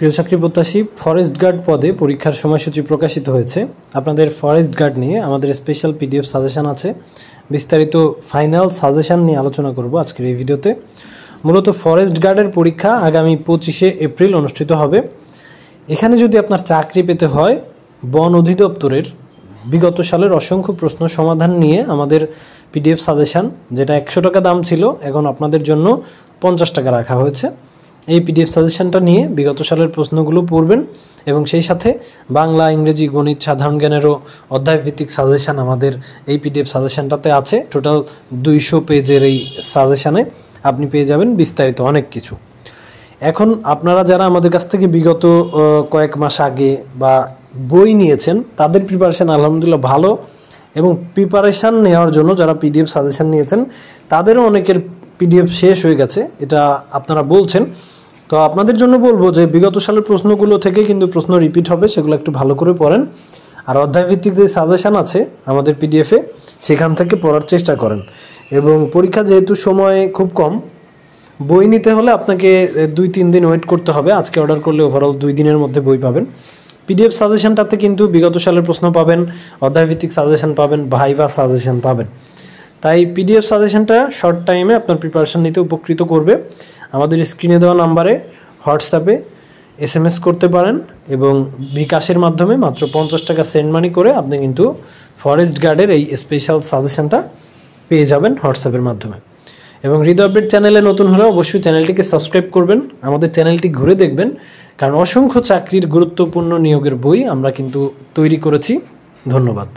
প্রিয় চাকরি প্রত্যাশী, ফরেস্ট গার্ড পদে পরীক্ষার সময়সূচি প্রকাশিত হয়েছে। আপনাদের ফরেস্ট গার্ড নিয়ে আমাদের স্পেশাল পিডিএফ সাজেশন আছে। বিস্তারিত ফাইনাল সাজেশন নিয়ে আলোচনা করব আজকের এই ভিডিওতে। মূলত ফরেস্ট গার্ডের পরীক্ষা আগামী 25শে এপ্রিল অনুষ্ঠিত হবে। এখানে যদি আপনার চাকরি পেতে হয়, বন অধিদপ্তরের বিগত সালের অসংখ্য প্রশ্ন সমাধান নিয়ে আমাদের পিডিএফ সাজেশন, যেটা 100 টাকা দাম ছিল, এখন আপনাদের জন্য 50 টাকা রাখা হয়েছে। এই পিডিএফ সাজেশনটা নিয়ে বিগত সালের প্রশ্নগুলো পড়বেন এবং সেই সাথে বাংলা, ইংরেজি, গণিত, সাধারণ জ্ঞানেরও অধ্যায়ভিত্তিক সাজেশন আমাদের এই পিডিএফ সাজেশনটাতে আছে। টোটাল 200 পেজের এই সাজেশনে আপনি পেয়ে যাবেন বিস্তারিত অনেক কিছু। এখন আপনারা যারা আমাদের কাছ থেকে বিগত কয়েক মাস আগে বা বই নিয়েছেন, তাদের প্রিপারেশান আলহামদুলিল্লাহ ভালো, এবং প্রিপারেশান নেওয়ার জন্য যারা পিডিএফ সাজেশন নিয়েছেন তাদেরও অনেকের পিডিএফ শেষ হয়ে গেছে, এটা আপনারা বলছেন। তো আপনাদের জন্য বলবো যে বিগত সালের প্রশ্নগুলো থেকে কিন্তু প্রশ্ন রিপিট হবে, সেগুলো একটু ভালো করে পড়েন। আর অধ্যায়ভিত্তিক যে সাজেশন আছে আমাদের পিডিএফে, সেখান থেকে পড়ার চেষ্টা করেন। এবং পরীক্ষা যেহেতু সময় খুব কম, বই নিতে হলে আপনাকে 2-3 দিন ওয়েট করতে হবে। আজকে অর্ডার করলে ওভারঅল 2 দিনের মধ্যে বই পাবেন। পিডিএফ সাজেশনটাতে কিন্তু বিগত সালের প্রশ্ন পাবেন, অধ্যায়ভিত্তিক সাজেশন পাবেন, ভাইভা সাজেশন পাবেন। তাই পিডিএফ সাজেশনটা শর্ট টাইমে আপনার প্রিপারেশন নিতে উপকৃত করবে। আমাদের স্ক্রিনে দেওয়া নাম্বারে হোয়াটসঅ্যাপে SMS করতে পারেন এবং বিকাশের মাধ্যমে মাত্র 50 টাকা সেন্ড মানি করে আপনি কিন্তু ফরেস্ট গার্ডের এই স্পেশাল সাজেশনটা পেয়ে যাবেন হোয়াটসঅ্যাপের মাধ্যমে। এবং হৃদয় আপডেট চ্যানেলে নতুন হলে অবশ্যই চ্যানেলটিকে সাবস্ক্রাইব করবেন, আমাদের চ্যানেলটি ঘুরে দেখবেন, কারণ অসংখ্য চাকরির গুরুত্বপূর্ণ নিয়োগের বই আমরা কিন্তু তৈরি করেছি। ধন্যবাদ।